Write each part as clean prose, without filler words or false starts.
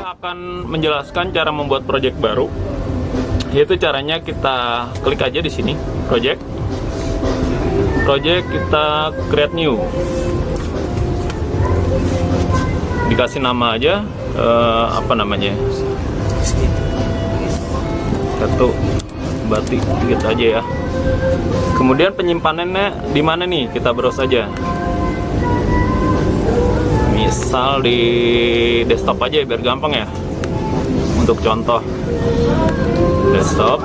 Saya akan menjelaskan cara membuat project baru. Yaitu caranya kita klik aja di sini, project, kita create new. Dikasih nama aja, apa namanya? Satu batik gitu aja ya. Kemudian penyimpanannya di mana nih? Kita browse aja. Misal di desktop aja biar gampang ya. Untuk contoh desktop.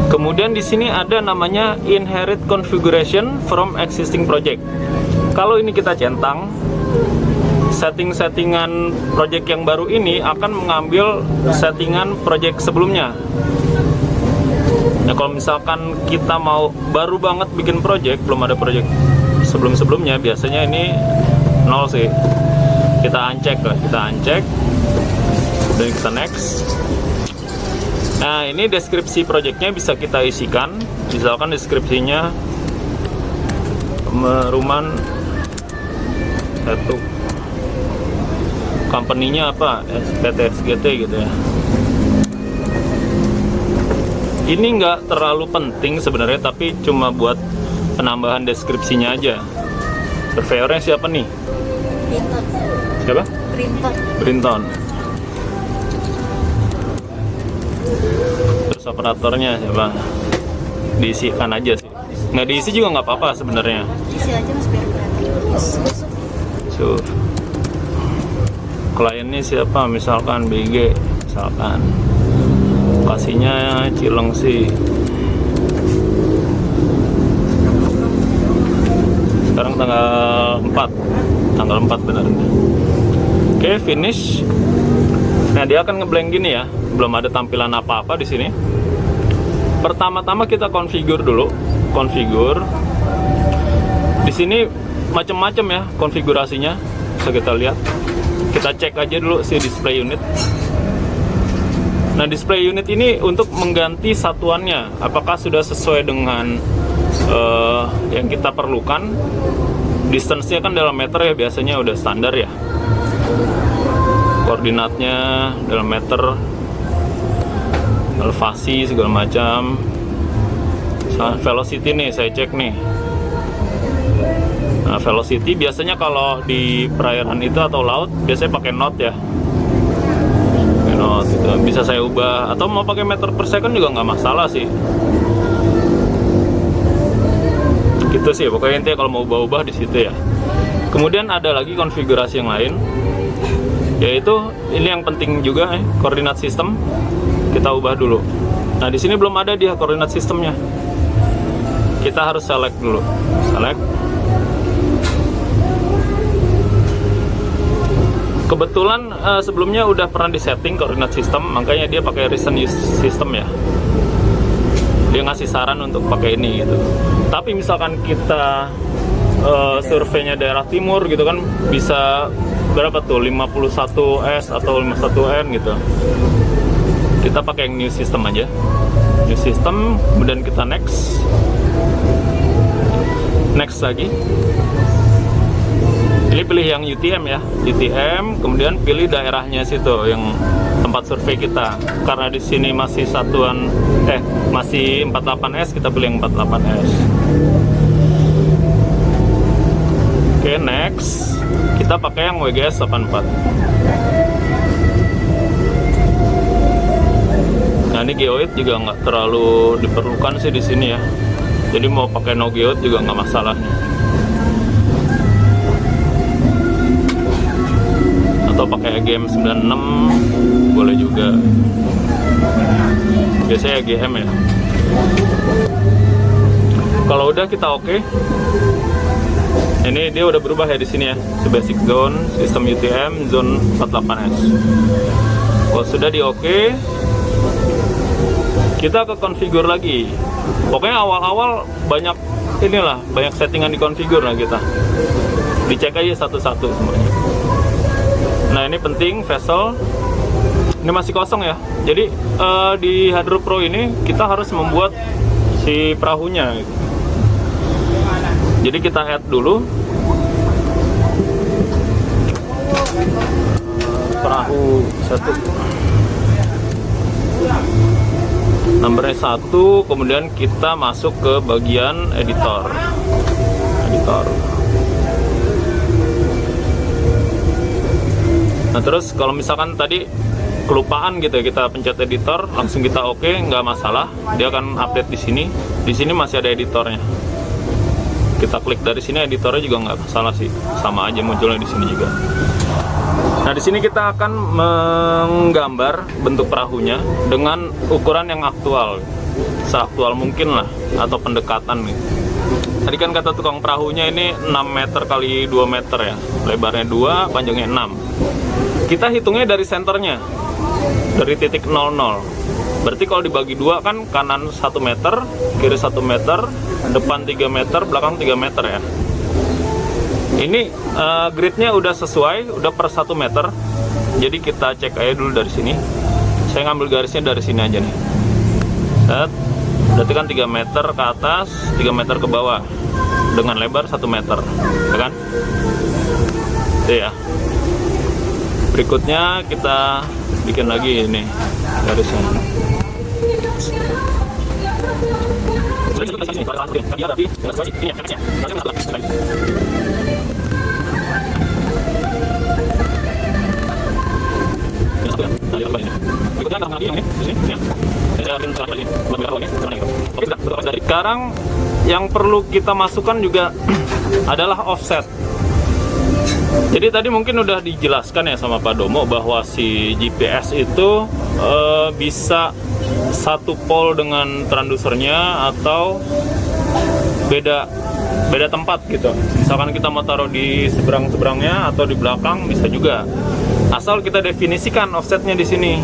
Kemudian di sini ada namanya inherit configuration from existing project. Kalau ini kita centang, settingan project yang baru ini akan mengambil settingan project sebelumnya. Nah, kalau misalkan kita mau baru banget bikin project, belum ada project sebelum-sebelumnya, biasanya ini 0 sih. Kita uncheck lah, dan kita next. Nah, ini deskripsi projectnya bisa kita isikan. Misalkan deskripsinya Ruman 1, company-nya apa, PT SGT gitu ya. Ini nggak terlalu penting sebenarnya, tapi cuma buat penambahan deskripsinya aja. Surveyornya siapa nih? Brinton. Siapa? Brinton. Terus operatornya siapa? Diisikan aja sih. Nggak diisi juga nggak apa-apa sebenarnya. Isi aja mas biar kelihatan. Kliennya siapa? Misalkan BG, misalkan. Lokasinya Cilengsi. Sekarang tanggal 4 benar. Oke, finish. Nah, dia akan ngeblank gini ya, belum ada tampilan apa-apa di sini. Pertama-tama kita configure dulu, Di sini macam-macam ya konfigurasinya, bisa kita lihat. Kita cek aja dulu si display unit. Nah, display unit ini untuk mengganti satuannya, apakah sudah sesuai dengan yang kita perlukan. Distance-nya kan dalam meter ya, biasanya udah standar ya. Koordinatnya dalam meter, elevasi segala macam. Velocity nih saya cek nih. Nah, velocity biasanya kalau di perairan itu atau laut biasanya pakai knot ya. Pakai knot itu bisa saya ubah, atau mau pakai meter per second juga nggak masalah sih. Gitu sih, pokoknya intinya kalau mau ubah-ubah di situ ya. Kemudian ada lagi konfigurasi yang lain, yaitu ini yang penting juga, koordinat sistem. Kita ubah dulu. Nah, di sini belum ada dia koordinat sistemnya. Kita harus select dulu. Select. Kebetulan sebelumnya udah pernah disetting koordinat sistem, makanya dia pakai recent use system ya. Dia ngasih saran untuk pakai ini gitu. Tapi misalkan kita surveinya daerah timur gitu kan, bisa berapa tuh, 51S atau 51N gitu. Kita pakai yang new system aja. New system, kemudian kita next. Next lagi. Pilih yang UTM ya, UTM, kemudian pilih daerahnya situ yang tempat survei kita. Karena di sini masih masih 48S, kita pilih yang 48S. Oke, next. Kita pakai yang WGS 84. Nah, ini geoid juga nggak terlalu diperlukan sih di sini ya. Jadi mau pakai no geoid juga nggak masalah nih. Atau pakai EGM 96 boleh juga. Biasanya EGM ya. Kalau udah kita oke. Ini dia udah berubah ya di sini ya. Basic zone, sistem UTM, zone 48S. Kalau sudah di oke, kita ke configure lagi. Pokoknya awal-awal banyak settingan di configure lah kita. Dicek aja satu-satu semuanya. Nah, ini penting, vessel ini masih kosong ya. Jadi di Hydro Pro ini kita harus membuat si perahunya gitu. Jadi kita add dulu satu. Nomornya 1, kemudian kita masuk ke bagian editor. Nah terus kalau misalkan tadi kelupaan gitu ya, kita pencet editor, langsung kita oke, nggak masalah, dia akan update di sini. Di sini masih ada editornya. Kita klik dari sini, editornya juga nggak masalah sih, sama aja munculnya di sini juga. Nah di sini kita akan menggambar bentuk perahunya dengan ukuran yang aktual, seaktual mungkin lah, atau pendekatan gitu. Tadi kan kata tukang perahunya ini 6 meter kali 2 meter ya, lebarnya 2, panjangnya 6. Kita hitungnya dari senternya, dari titik 00. Berarti kalau dibagi 2 kan kanan 1 meter, kiri 1 meter, depan 3 meter, belakang 3 meter ya. Ini gridnya udah sesuai, udah per 1 meter. Jadi kita cek aja dulu dari sini. Saya ngambil garisnya dari sini aja nih. Set. Berarti kan 3 meter ke atas, 3 meter ke bawah, dengan lebar 1 meter, ya kan? Itu ya. Berikutnya kita bikin lagi ini garisnya. Sekarang yang perlu kita masukkan juga adalah offset. Jadi tadi mungkin udah dijelaskan ya sama Pak Domo bahwa si GPS itu bisa satu pole dengan transducernya atau beda tempat gitu. Misalkan kita mau taruh di seberang-seberangnya atau di belakang bisa juga. Asal kita definisikan offsetnya di sini.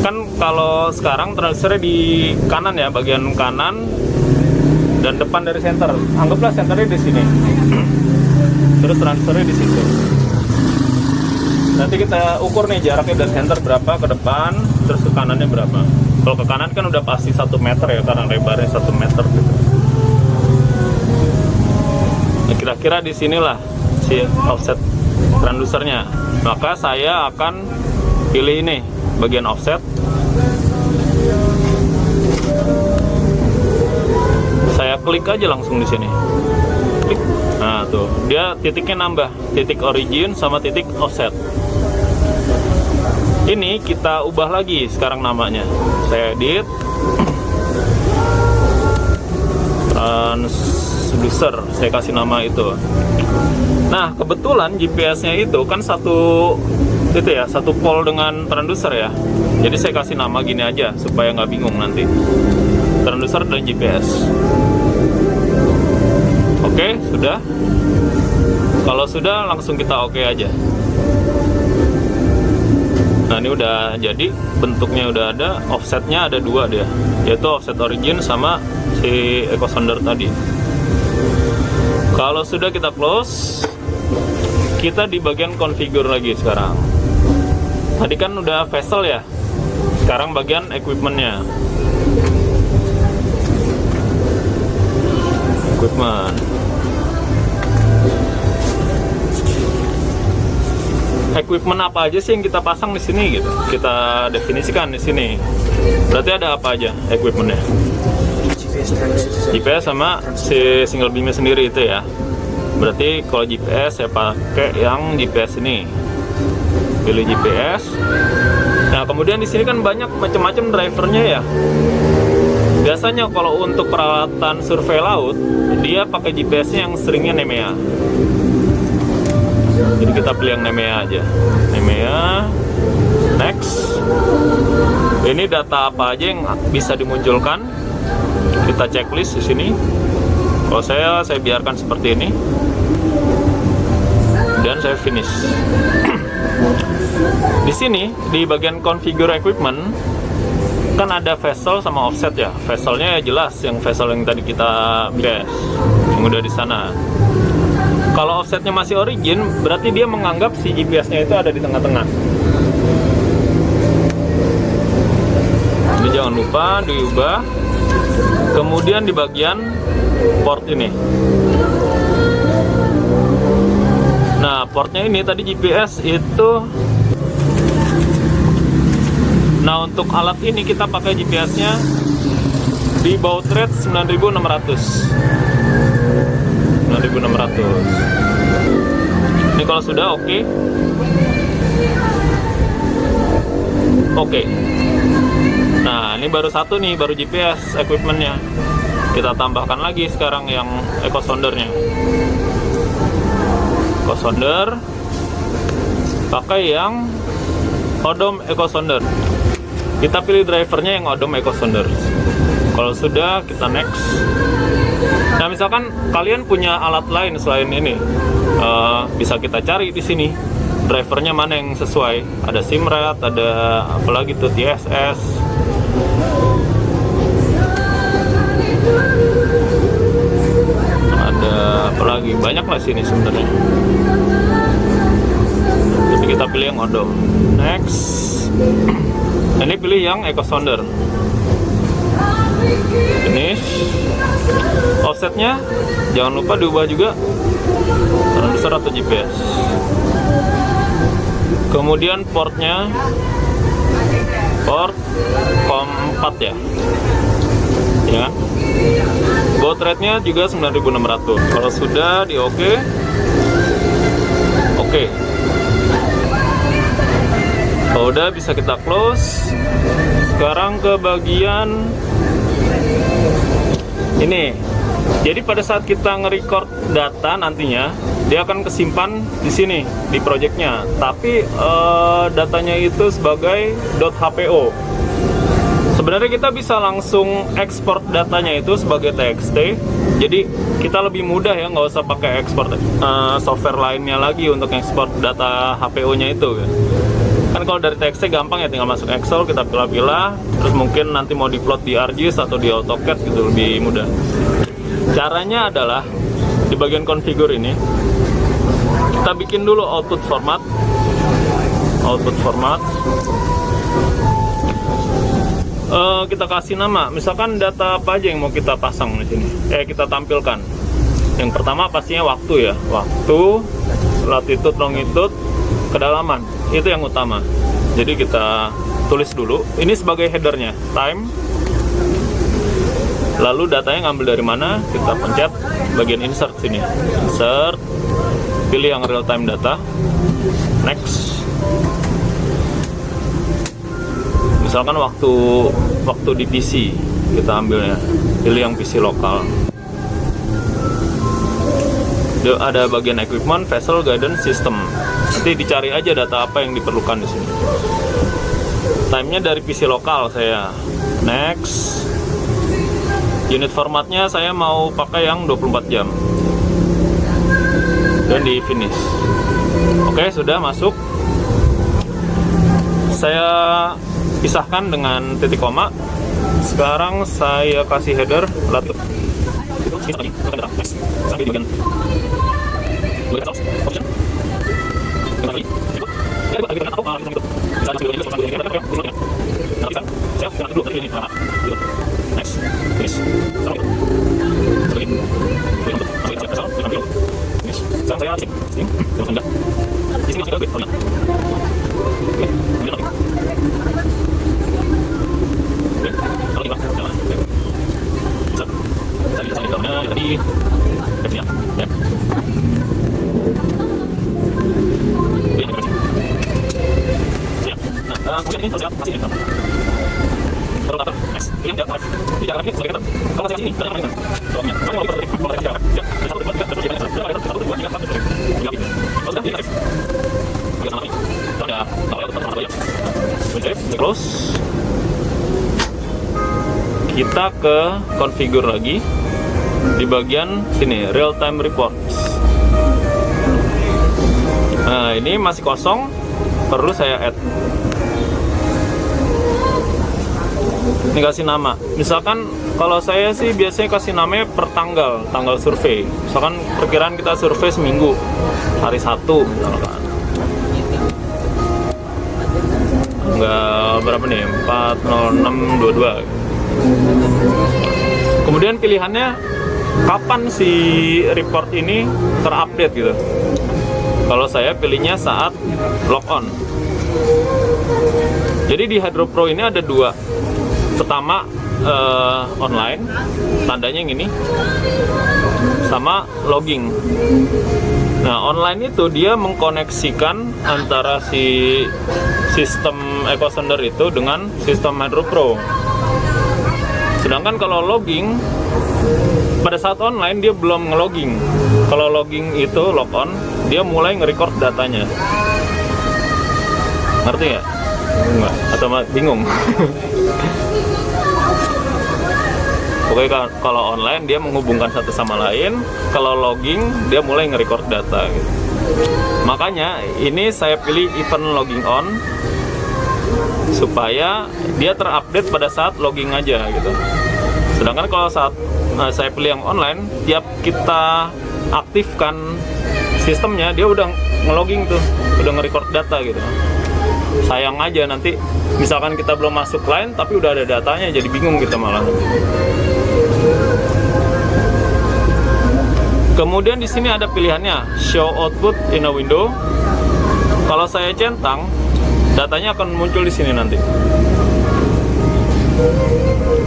Kan kalau sekarang transducernya di kanan ya, bagian kanan dan depan dari center. Anggaplah centernya di sini. Terus transfernya di situ. Nanti kita ukur nih jaraknya dari center berapa ke depan, terus ke kanannya berapa. Kalau ke kanan kan udah pasti 1 meter ya, karena lebarnya 1 meter gitu. Nah, kira-kira di sinilah si offset transducernya. Maka saya akan pilih ini bagian offset. Saya klik aja langsung di sini. Klik. Nah tuh, dia titiknya nambah, titik origin sama titik offset. Ini kita ubah lagi sekarang namanya. Saya edit transducer, saya kasih nama itu. Nah kebetulan GPS-nya itu kan satu pole dengan transducer ya. Jadi saya kasih nama gini aja supaya nggak bingung nanti. Transducer dan GPS. Oke, sudah. Kalau sudah, langsung kita oke aja. Nah, ini udah jadi, bentuknya udah ada, offsetnya ada 2 dia, yaitu offset origin sama si echo sounder tadi. Kalau sudah kita close, kita di bagian configure lagi sekarang. Tadi kan udah vessel ya, sekarang bagian equipmentnya. Equipment apa aja sih yang kita pasang di sini gitu? Kita definisikan di sini. Berarti ada apa aja equipmentnya? GPS sama si single beamnya sendiri itu ya. Berarti kalau GPS saya pakai yang GPS ini. Pilih GPS. Nah kemudian di sini kan banyak macam-macam drivernya ya. Biasanya kalau untuk peralatan survei laut, dia pakai GPS-nya yang seringnya NEMEA. Jadi kita pilih yang NEMEA aja. NEMEA, next. Ini data apa aja yang bisa dimunculkan? Kita checklist di sini. Kalau saya biarkan seperti ini. Dan saya finish. Di sini di bagian configure equipment kan ada vessel sama offset ya. Vesselnya ya jelas yang vessel yang tadi kita bahas, yang udah di sana. Kalau offsetnya masih origin, berarti dia menganggap si GPS-nya itu ada di tengah-tengah. Jadi jangan lupa diubah. Kemudian di bagian port ini. Nah, portnya ini tadi GPS itu Nah, untuk alat ini kita pakai GPS-nya di baut rate 9600. Ini kalau sudah oke. Nah, ini baru satu nih, baru GPS equipmentnya. Kita tambahkan lagi sekarang yang echo soundernya. Echo sounder pakai yang Odom echo sounder. Kita pilih drivernya yang Odom echo sounder. Kalau sudah, kita next. Nah, misalkan kalian punya alat lain selain ini, bisa kita cari di sini. Drivernya mana yang sesuai? Ada Simrad, ada apalagi tuh TSS. Ada apalagi, banyak lah sini sebenarnya. Tapi kita pilih yang Odom. Next. Ini pilih yang echo sounder. Finish. Offsetnya jangan lupa diubah juga karena besar atau GPS. Kemudian portnya, port COM 4 ya, kan? Baud rate-nya juga 9600. Kalau sudah di oke. Kalau udah bisa kita close. Sekarang ke bagian ini. Jadi pada saat kita nge-record data nantinya, dia akan kesimpan di sini di projectnya. Tapi datanya itu sebagai .hpo. Sebenarnya kita bisa langsung ekspor datanya itu sebagai TXT. Jadi kita lebih mudah ya, nggak usah pakai ekspor software lainnya lagi untuk ekspor data HPO-nya itu. Ya. Kan kalau dari TXT gampang ya, tinggal masuk Excel, kita pilah-pilah, terus mungkin nanti mau diplot di ArcGIS atau di AutoCAD gitu, lebih mudah. Caranya adalah di bagian configure ini kita bikin dulu output format. Kita kasih nama, misalkan data apa aja yang mau kita pasang di sini. Kita tampilkan. Yang pertama pastinya waktu ya, waktu, latitude, longitude, kedalaman, itu yang utama. Jadi kita tulis dulu. Ini sebagai headernya, time. Lalu datanya ngambil dari mana? Kita pencet bagian insert sini. Insert, pilih yang real time data. Next. Misalkan waktu di PC kita ambilnya, pilih yang PC lokal. Ada bagian equipment, vessel, guidance, system. Nanti dicari aja data apa yang diperlukan di sini. Time-nya dari PC lokal saya. Next. Unit formatnya saya mau pakai yang 24 jam. Dan di finish. Oke, sudah masuk. Saya pisahkan dengan titik koma. Sekarang saya kasih header latitude. Close. Kita ke configure lagi di bagian sini, real time reports. Nah, ini masih kosong, perlu saya add. Ini kasih nama. Misalkan kalau saya sih biasanya kasih namanya per tanggal survei. Misalkan perkiraan kita survei seminggu, hari 1 misalkan. Enggak berapa nih? 40622. Kemudian pilihannya kapan si report ini terupdate gitu. Kalau saya pilihnya saat log on. Jadi di Hydro Pro ini ada dua. Pertama online, tandanya yang ini, sama logging. Nah, online itu dia mengkoneksikan antara si sistem EcoSender itu dengan sistem Hydro Pro. Sedangkan kalau logging, pada saat online dia belum ngelogging. Kalau logging itu log on, dia mulai nge-record datanya. Ngerti nggak? Enggak? Atau bingung? Pokoknya kalau online dia menghubungkan satu sama lain, kalau logging dia mulai nge-record data gitu. Makanya ini saya pilih event logging on supaya dia terupdate pada saat logging aja gitu. Sedangkan kalau saat saya pilih yang online, tiap kita aktifkan sistemnya dia udah nge-logging tuh, udah nge-record data gitu. Sayang aja nanti misalkan kita belum masuk line tapi udah ada datanya, jadi bingung kita malah. Kemudian di sini ada pilihannya show output in a window. Kalau saya centang, datanya akan muncul di sini nanti.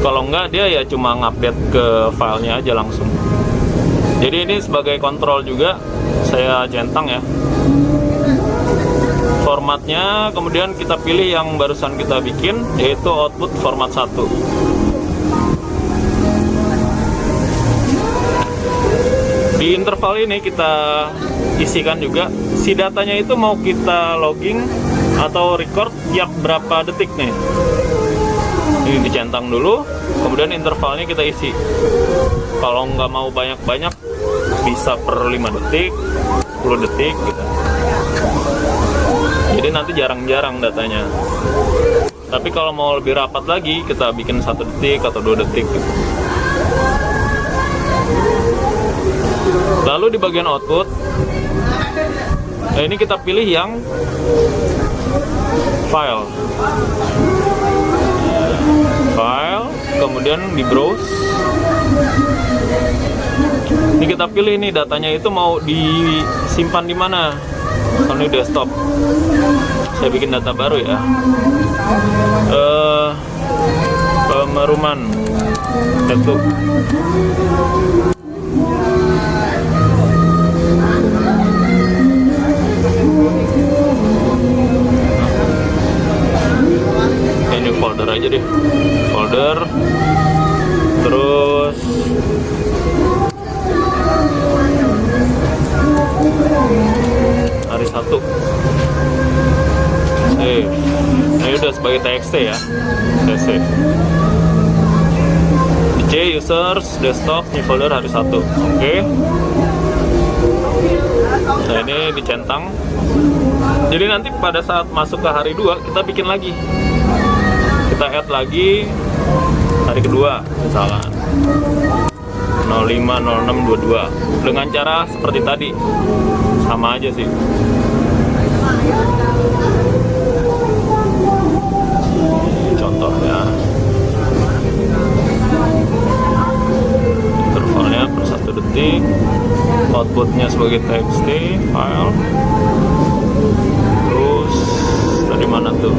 Kalau enggak, dia ya cuma ngupdate ke filenya aja langsung. Jadi ini sebagai kontrol juga saya centang ya. Formatnya kemudian kita pilih yang barusan kita bikin, yaitu output format 1. Di interval ini kita isikan juga si datanya itu mau kita logging atau record tiap berapa detik nih. Ini dicentang dulu, kemudian intervalnya kita isi. Kalau nggak mau banyak-banyak, bisa per 5 detik, 10 detik gitu. Jadi nanti jarang-jarang datanya. Tapi kalau mau lebih rapat lagi, kita bikin 1 detik atau 2 detik gitu. Lalu di bagian output, ini kita pilih yang file, kemudian di browse. Ini kita pilih nih datanya itu mau disimpan di mana. Ini desktop. Saya bikin data baru ya. Pemeruman desktop. Ini folder aja deh, folder, terus hari 1 save. Ini udah sebagai txt ya, saya save. C users desktop di folder hari 1. Oke. Nah ini dicentang. Jadi nanti pada saat masuk ke hari 2 kita bikin lagi. Kita add lagi hari kedua misalkan 05, 06, 22 dengan cara seperti tadi, sama aja sih. Contohnya intervalnya per 1 detik, outputnya sebagai txt file, terus tadi mana tuh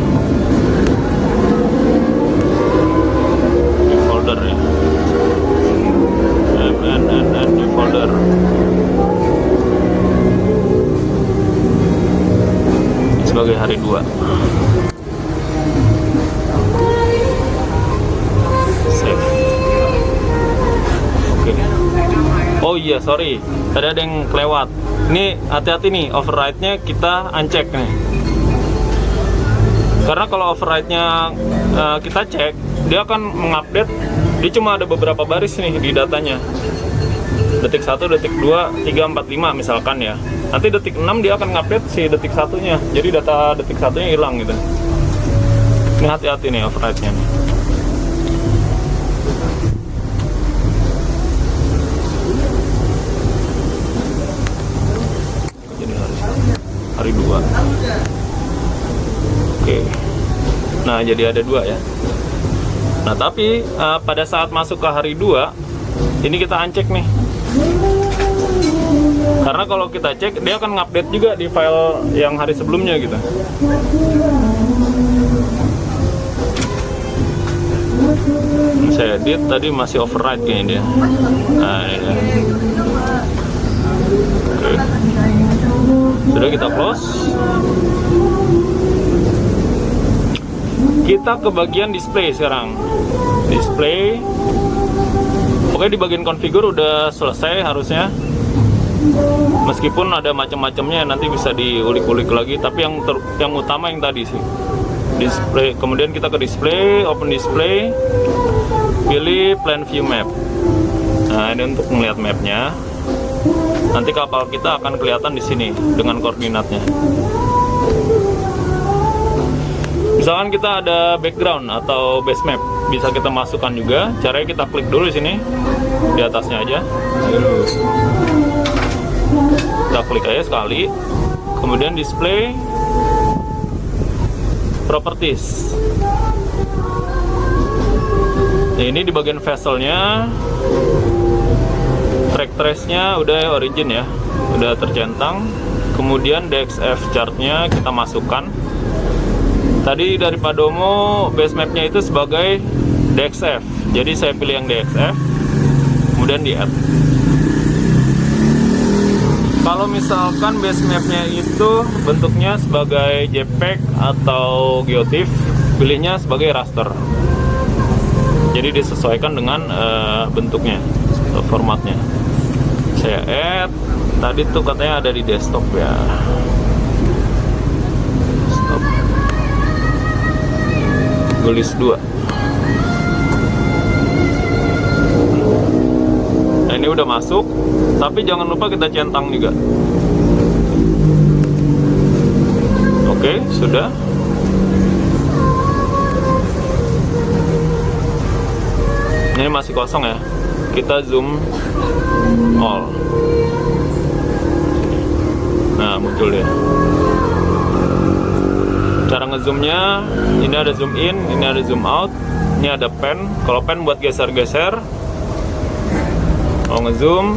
di folder ya, MNNN di folder. Sebagai hari 2. Save. Oke. Oh iya, sorry, tadi ada yang kelewat. Ini hati-hati nih, override-nya kita uncheck nih. Karena kalau override-nya kita cek, dia akan mengupdate. Dia cuma ada beberapa baris nih di datanya. Detik 1, detik 2, 3, 4, 5 misalkan ya. Nanti detik 6 dia akan ngupdate si detik 1-nya. Jadi data detik 1-nya hilang gitu. Ini hati-hati nih override-nya nih. Jadi hari 2. Oke. Nah, jadi ada 2 ya. Nah, tapi pada saat masuk ke hari 2, ini kita uncheck nih. Karena kalau kita cek, dia akan ngupdate juga di file yang hari sebelumnya gitu. saya edit tadi masih override kayaknya dia. Nah ini dia. Oke. Sudah, kita close. Kita ke bagian display sekarang. Display. Oke, di bagian configure udah selesai harusnya. Meskipun ada macam-macamnya nanti bisa diulik-ulik lagi, tapi yang utama yang tadi sih. Display. Kemudian kita ke display, open display. Pilih plan view map. Nah, ini untuk melihat mapnya. Nanti kapal kita akan kelihatan di sini dengan koordinatnya. Misalkan kita ada background atau base map, bisa kita masukkan juga. Caranya kita klik dulu di sini, di atasnya aja. Kita klik aja sekali. Kemudian display, properties. Nah, ini di bagian vesselnya, track trace-nya udah origin ya, udah tercentang. Kemudian DXF chart-nya kita masukkan. Tadi dari Padomo base map-nya itu sebagai DXF, jadi saya pilih yang DXF, kemudian di add. Kalau misalkan base map-nya itu bentuknya sebagai JPEG atau GeoTIFF, pilihnya sebagai raster. Jadi disesuaikan dengan bentuknya, formatnya. Saya add, tadi tuh katanya ada di desktop ya. Stop. Tulis 2. Nah, ini udah masuk, tapi jangan lupa kita centang juga. Oke, sudah. Ini masih kosong ya. Kita zoom all. Nah, muncul ya. Cara ngezoomnya, ini ada zoom in, ini ada zoom out, ini ada pen. Kalau pen buat geser-geser. Kalau ngezoom,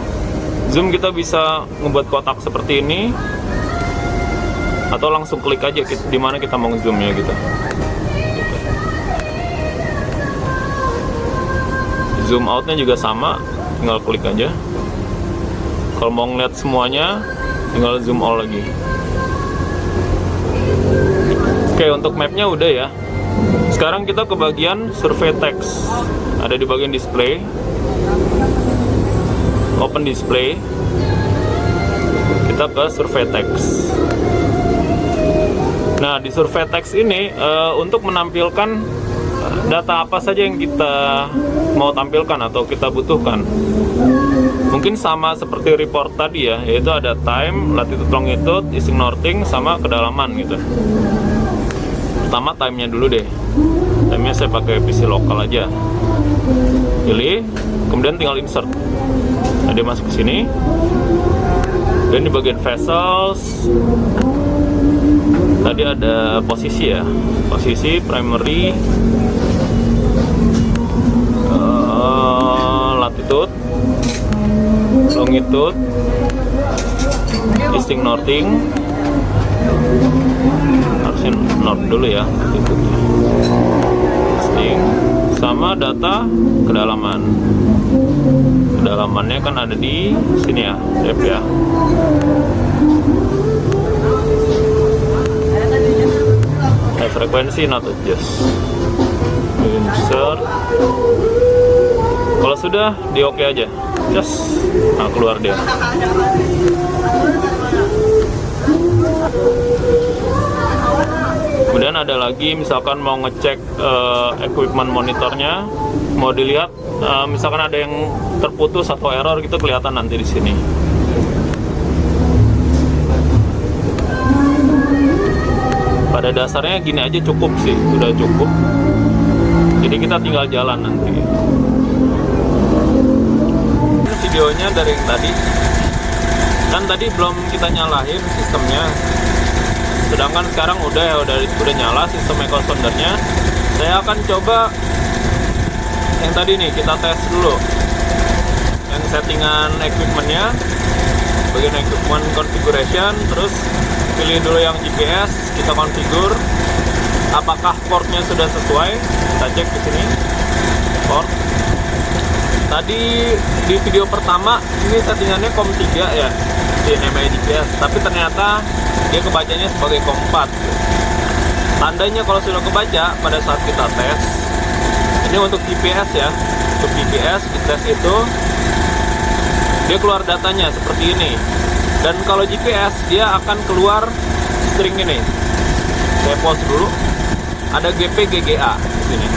zoom kita bisa ngebuat kotak seperti ini, atau langsung klik aja di mana kita mau ngezoomnya gitu. Zoom outnya juga sama, tinggal klik aja. Kalau mau ngeliat semuanya, tinggal zoom all lagi. Oke, untuk mapnya udah ya. Sekarang kita ke bagian survey text. Ada di bagian display. Open display. Kita ke survey text. Nah, di survey text ini untuk menampilkan data apa saja yang kita mau tampilkan atau kita butuhkan. Mungkin sama seperti report tadi ya, yaitu ada time, latitude, longitude, easting, northing, sama kedalaman gitu. Pertama time-nya dulu deh. Time-nya saya pakai PC lokal aja. Pilih, kemudian tinggal insert. Nah, dia masuk ke sini. Dan di bagian vessels tadi ada posisi ya. Posisi primary, latitude, longitude, easting, northing. Harusnya north dulu ya, easting, sama data kedalaman. Kedalamannya kan ada di sini ya, depth ya. Frekuensi not adjust. Insert. Kalau sudah di oke aja, just nah keluar dia. Kemudian ada lagi, misalkan mau ngecek equipment monitornya, mau dilihat, misalkan ada yang terputus atau error gitu, kelihatan nanti di sini. Pada dasarnya gini aja cukup sih, udah cukup. Jadi kita tinggal jalan nanti. Videonya dari yang tadi. Kan tadi belum kita nyalain sistemnya. Sedangkan sekarang udah nyala sistem echo soundernya. Saya akan coba yang tadi nih, kita tes dulu. Yang settingan equipmentnya, bagian equipment configuration, terus pilih dulu yang GPS, kita configure apakah portnya sudah sesuai. Kita cek di sini. port. Tadi di video pertama ini settingannya COM 3 ya, di namanya GPS, tapi ternyata dia kebacanya sebagai COM 4. Tandanya kalau sudah kebaca pada saat kita tes, ini untuk GPS ya, untuk GPS di tes itu dia keluar datanya seperti ini. Dan kalau GPS dia akan keluar string ini. Saya pause dulu. Ada GPGGA di sini.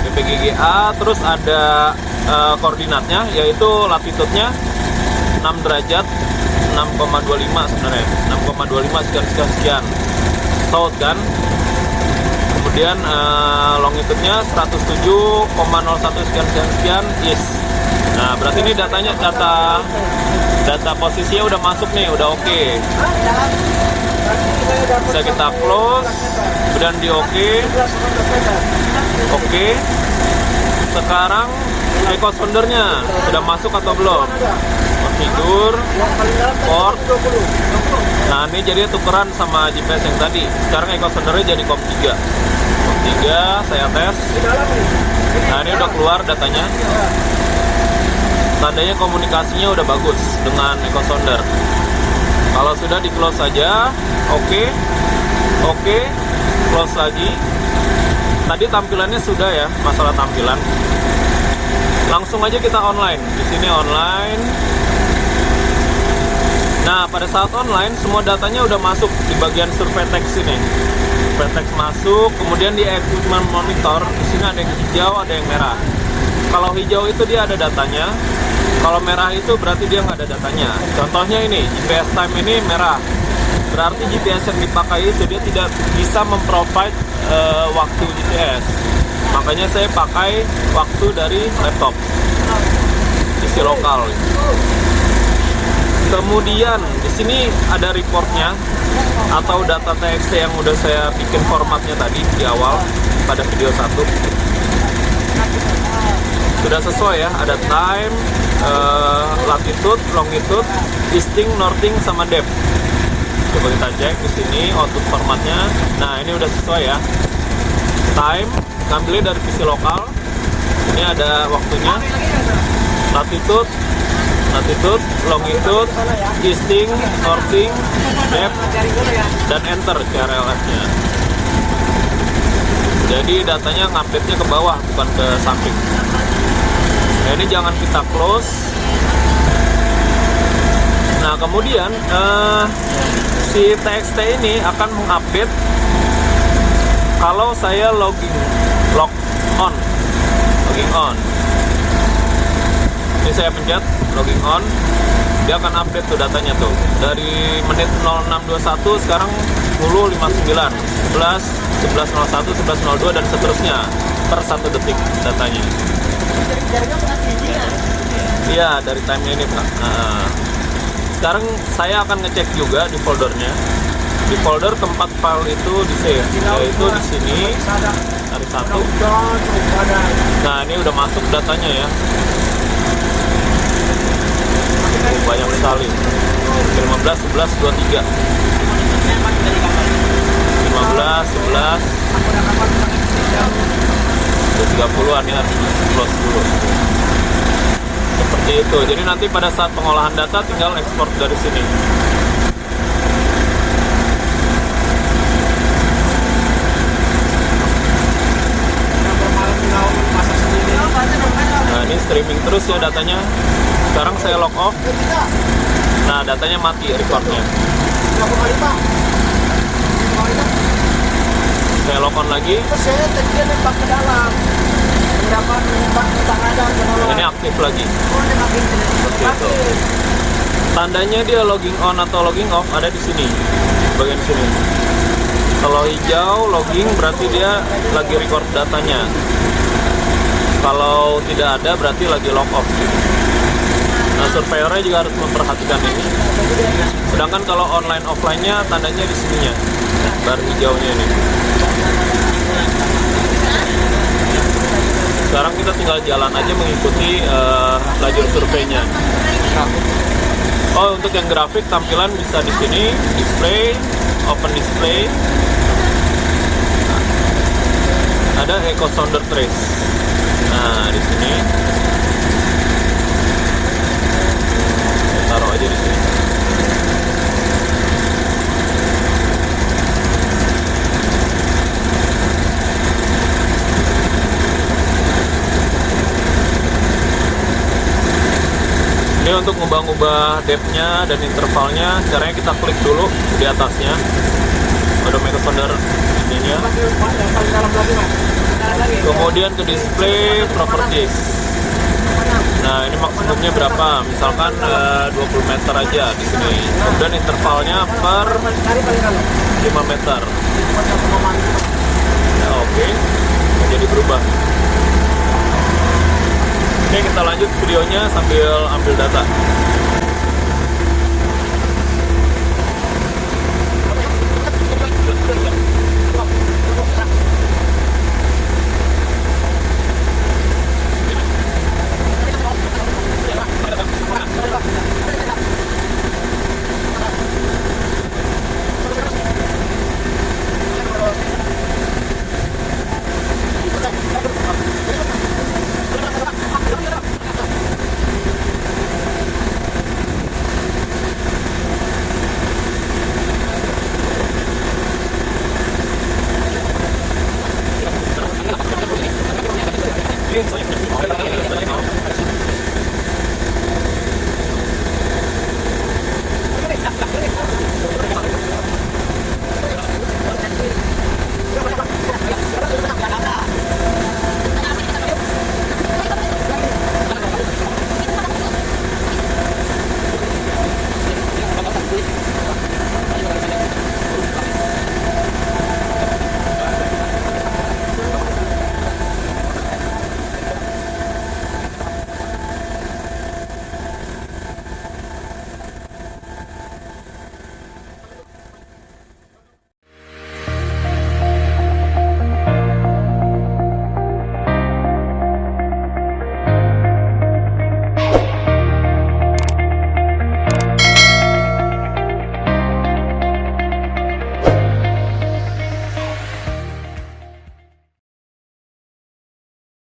GPGGA, terus ada koordinatnya, yaitu latitude-nya 6 derajat 6,25 sebenarnya, 6,25 sekian south kan. Kemudian longitude-nya 107,01 sekian east. Nah, berarti ini datanya, data posisinya udah masuk nih, udah oke. Bisa kita close, kemudian di oke. Sekarang echo soundernya sudah masuk atau belum? Configure, port. Nah, ini jadi tukeran sama GPS yang tadi. Sekarang echo soundernya jadi COM 3. COM 3 saya tes. Nah, ini udah keluar datanya. Tandanya komunikasinya udah bagus dengan echo sounder. Kalau sudah di close saja, oke, close lagi. Tadi tampilannya sudah ya, masalah tampilan. Langsung aja kita online. Di sini online. Nah, pada saat online semua datanya udah masuk di bagian survey text ini. Survey text masuk, kemudian di equipment monitor di sini ada yang hijau, ada yang merah. Kalau hijau itu dia ada datanya. Kalau merah itu berarti dia nggak ada datanya. Contohnya ini, GPS time ini merah. Berarti GPS yang dipakai itu dia tidak bisa memprovide waktu GPS. Makanya saya pakai waktu dari laptop, isi lokal. Kemudian di sini ada reportnya atau data TXT yang udah saya bikin formatnya tadi di awal pada video 1. Sudah sesuai ya, ada time, latitude, longitude, easting, northing, sama depth. Coba kita cek di sini output formatnya. Nah, ini udah sesuai ya. Time, ngambilnya dari PC lokal. Ini ada waktunya. Latitude, longitude, easting, northing, depth, dan enter CRLF-nya. Jadi datanya ngupdate-nya ke bawah, bukan ke samping. Nah, ini jangan kita close. Nah, kemudian si TXT ini akan mengupdate kalau saya log on. Ini saya pencet logging on, dia akan update tuh datanya tuh. Dari menit 0621 sekarang 10.59, 11.01, 11.02 dan seterusnya per 1 detik datanya. Iya, dari time ini Pak. Nah, sekarang saya akan ngecek juga di foldernya. Di folder tempat file itu di save, yaitu di sini hari 1. Nah, ini udah masuk datanya ya. Banyak sekali. 15, 11, 23. 15, 11. 30-an ya, harus close dulu. Seperti itu. Jadi nanti pada saat pengolahan data tinggal ekspor dari sini. Nah, ini streaming terus ya datanya. Sekarang saya log off. Nah, datanya mati recordnya. Saya log on lagi. Ini aktif lagi. Seperti itu. Tandanya dia logging on atau logging off ada di sini, bagian sini. Kalau hijau logging berarti dia lagi record datanya. Kalau tidak ada berarti lagi log off. Nah, surveyornya juga harus memperhatikan ini. Sedangkan kalau online offline-nya tandanya di sininya, bar hijaunya ini. Sekarang kita tinggal jalan aja mengikuti lajur surveinya. Oh, untuk yang grafik tampilan bisa di sini, display, open display. Nah, ada Echo Sounder Trace. Nah, di sini taruh aja di sini. Ini untuk ngubah-ngubah depth-nya dan intervalnya, caranya kita klik dulu di atasnya. Ada Echo Sounder ininya. Kemudian ke display properties. Nah, ini maksimumnya berapa? Misalkan 20 meter aja di sini. Kemudian intervalnya per 5 meter. Ya, oke. Jadi berubah. Oke, kita lanjut videonya sambil ambil data.